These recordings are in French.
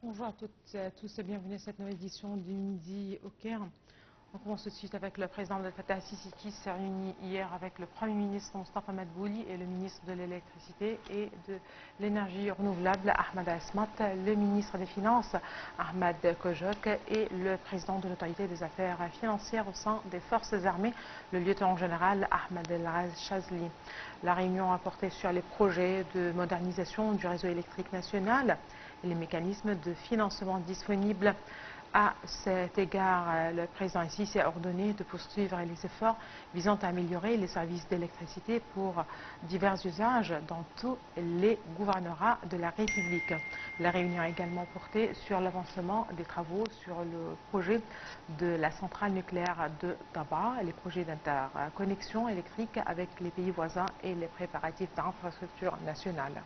Bonjour à toutes et à tous et bienvenue à cette nouvelle édition du Midi au Caire. On commence tout de suite avec le président Abdel Fattah al-Sisi qui s'est réuni hier avec le Premier ministre Mostafa Madbouli et le ministre de l'Électricité et de l'Énergie renouvelable Ahmed Asmat, le ministre des Finances Ahmed Kojok et le président de l'Autorité des affaires financières au sein des Forces armées, le lieutenant-général Ahmed El Chazli. La réunion a porté sur les projets de modernisation du réseau électrique national et les mécanismes de financement disponibles. À cet égard, le président Sisi a ordonné de poursuivre les efforts visant à améliorer les services d'électricité pour divers usages dans tous les gouvernorats de la République. La réunion a également porté sur l'avancement des travaux sur le projet de la centrale nucléaire de Taba, les projets d'interconnexion électrique avec les pays voisins et les préparatifs d'infrastructures nationales.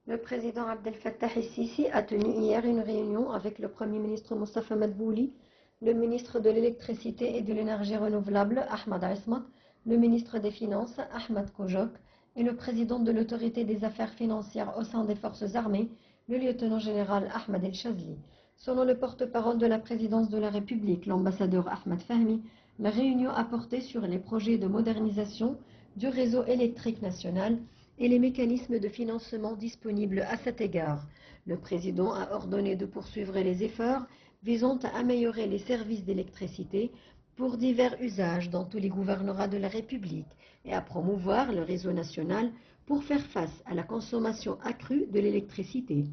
Le président Abdel Fattah el-Sisi a tenu hier une réunion avec le Premier ministre Mostafa Madbouli, le ministre de l'Électricité et de l'Énergie renouvelable Ahmed Asmat, le ministre des Finances Ahmed Kojok et le président de l'Autorité des affaires financières au sein des Forces armées, le lieutenant-général Ahmed El Chazli. Selon le porte-parole de la présidence de la République, l'ambassadeur Ahmed Fahmi, la réunion a porté sur les projets de modernisation du réseau électrique national et les mécanismes de financement disponibles à cet égard. Le président a ordonné de poursuivre les efforts visant à améliorer les services d'électricité pour divers usages dans tous les gouvernorats de la République et à promouvoir le réseau national pour faire face à la consommation accrue de l'électricité.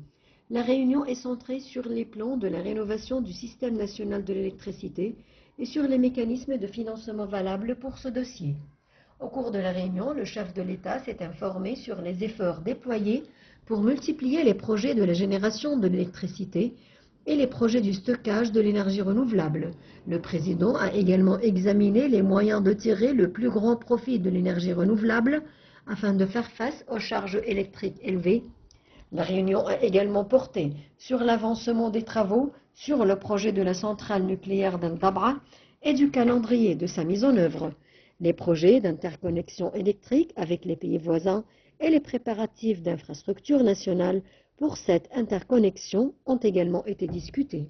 La réunion est centrée sur les plans de la rénovation du système national de l'électricité et sur les mécanismes de financement valables pour ce dossier. Au cours de la réunion, le chef de l'État s'est informé sur les efforts déployés pour multiplier les projets de la génération de l'électricité et les projets du stockage de l'énergie renouvelable. Le président a également examiné les moyens de tirer le plus grand profit de l'énergie renouvelable afin de faire face aux charges électriques élevées. La réunion a également porté sur l'avancement des travaux sur le projet de la centrale nucléaire d'Antabra et du calendrier de sa mise en œuvre. Les projets d'interconnexion électrique avec les pays voisins et les préparatifs d'infrastructures nationales pour cette interconnexion ont également été discutés.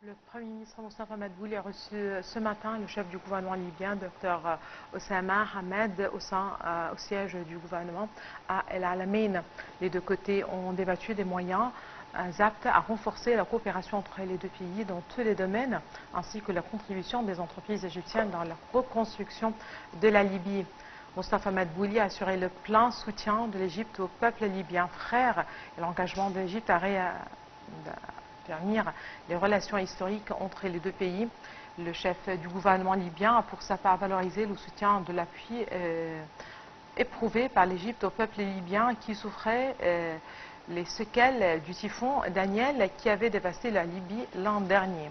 Le Premier ministre Mostafa Madbouli a reçu ce matin le chef du gouvernement libyen, Dr Oussama Ahmed, au siège du gouvernement à El Alamein. Les deux côtés ont débattu des moyens aptes à renforcer la coopération entre les deux pays dans tous les domaines, ainsi que la contribution des entreprises égyptiennes dans la reconstruction de la Libye. Mostafa Madbouli a assuré le plein soutien de l'Égypte au peuple libyen frère et l'engagement de l'Égypte à affermir les relations historiques entre les deux pays. Le chef du gouvernement libyen a pour sa part valorisé le soutien de l'appui éprouvé par l'Égypte au peuple libyen qui souffrait les séquelles du typhon Daniel qui avait dévasté la Libye l'an dernier.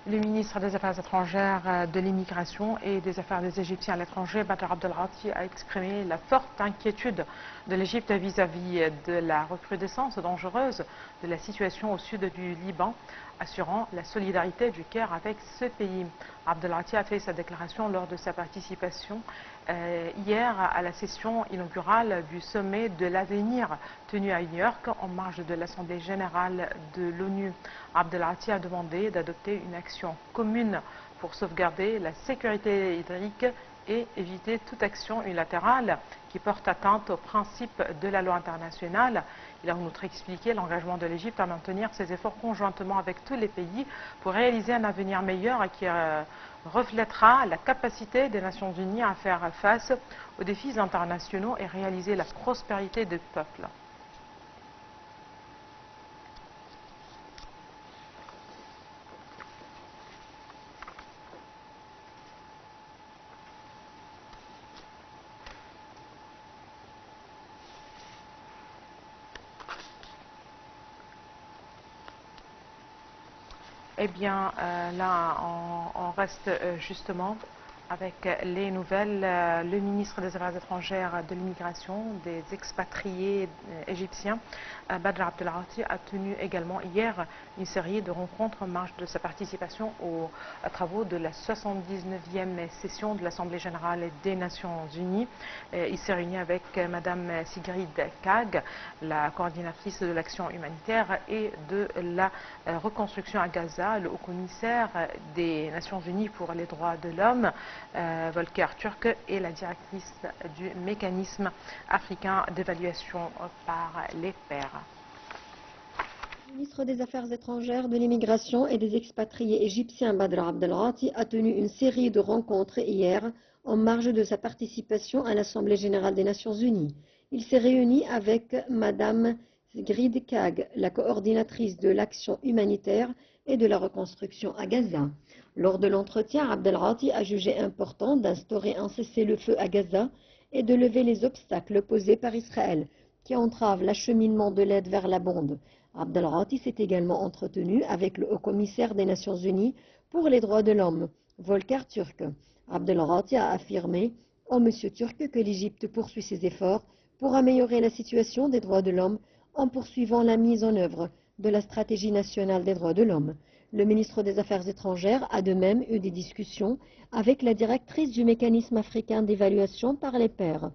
Le ministre des Affaires étrangères, de l'immigration et des Affaires des Égyptiens à l'étranger, Badr Abdelghati, a exprimé la forte inquiétude de l'Égypte vis-à-vis de la recrudescence dangereuse de la situation au sud du Liban, assurant la solidarité du Caire avec ce pays. Abdelghati a fait sa déclaration lors de sa participation hier à la session inaugurale du sommet de l'avenir tenu à New York en marge de l'Assemblée générale de l'ONU. Abdelghati a demandé d'adopter une action commune pour sauvegarder la sécurité hydrique et éviter toute action unilatérale qui porte atteinte aux principes de la loi internationale. Il a en outre expliqué l'engagement de l'Égypte à maintenir ses efforts conjointement avec tous les pays pour réaliser un avenir meilleur qui reflètera la capacité des Nations Unies à faire face aux défis internationaux et réaliser la prospérité des peuples. Eh bien, là, on reste justement avec les nouvelles. Le ministre des Affaires étrangères, de l'immigration, des expatriés égyptiens, Badr Abdelghati, a tenu également hier une série de rencontres en marge de sa participation aux travaux de la 79e session de l'Assemblée générale des Nations Unies. Il s'est réuni avec Mme Sigrid Kaag, la coordinatrice de l'action humanitaire et de la reconstruction à Gaza, le haut-commissaire des Nations Unies pour les droits de l'homme, Volker Türk, et la directrice du mécanisme africain d'évaluation par les pairs. Le ministre des Affaires étrangères, de l'immigration et des expatriés égyptiens Badr Abdelghati a tenu une série de rencontres hier en marge de sa participation à l'Assemblée générale des Nations unies. Il s'est réuni avec Mme Sigrid Kaag, la coordinatrice de l'action humanitaire et de la reconstruction à Gaza. Lors de l'entretien, Abdelghati a jugé important d'instaurer un cessez-le-feu à Gaza et de lever les obstacles posés par Israël qui entravent l'acheminement de l'aide vers la bande. Abdelghati s'est également entretenu avec le haut-commissaire des Nations Unies pour les droits de l'homme, Volker Türk. Abdelghati a affirmé au Monsieur Türk que l'Égypte poursuit ses efforts pour améliorer la situation des droits de l'homme en poursuivant la mise en œuvre de la stratégie nationale des droits de l'homme. Le ministre des Affaires étrangères a de même eu des discussions avec la directrice du mécanisme africain d'évaluation par les pairs.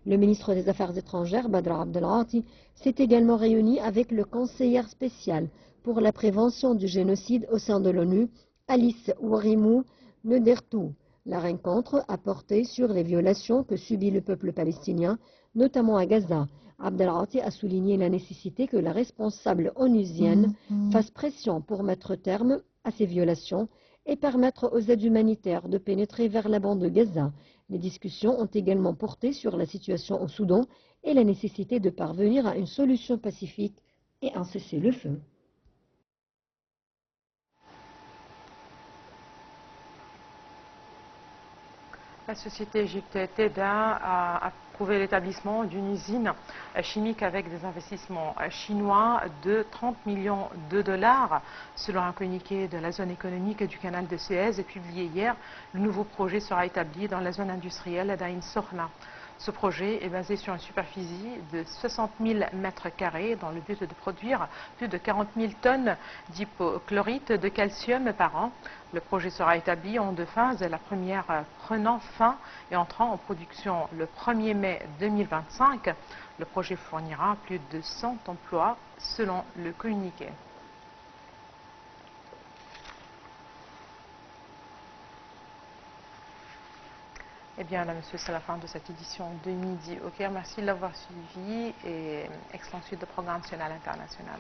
Le ministre des Affaires étrangères, Badr Abdelghati, s'est également réuni avec le conseillère spécial pour la prévention du génocide au sein de l'ONU, Alice Ouarimou Nedertou. La rencontre a porté sur les violations que subit le peuple palestinien, notamment à Gaza. Abdelghati a souligné la nécessité que la responsable onusienne fasse pression pour mettre terme à ces violations et permettre aux aides humanitaires de pénétrer vers la bande de Gaza. Les discussions ont également porté sur la situation au Soudan et la nécessité de parvenir à une solution pacifique et un cessez-le-feu. La société Égypte TEDA a approuvé l'établissement d'une usine chimique avec des investissements chinois de 30 millions de dollars. Selon un communiqué de la zone économique du canal de Suez publié hier, le nouveau projet sera établi dans la zone industrielle d'Ain Sokhna. Ce projet est basé sur une superficie de 60 000 m² dans le but de produire plus de 40 000 tonnes d'hypochlorite de calcium par an. Le projet sera établi en deux phases, la première prenant fin et entrant en production le 1er mai 2025. Le projet fournira plus de 100 emplois selon le communiqué. Eh bien là, monsieur, c'est la fin de cette édition de Midi au Caire. Merci de l'avoir suivi et excellente suite de programme national international.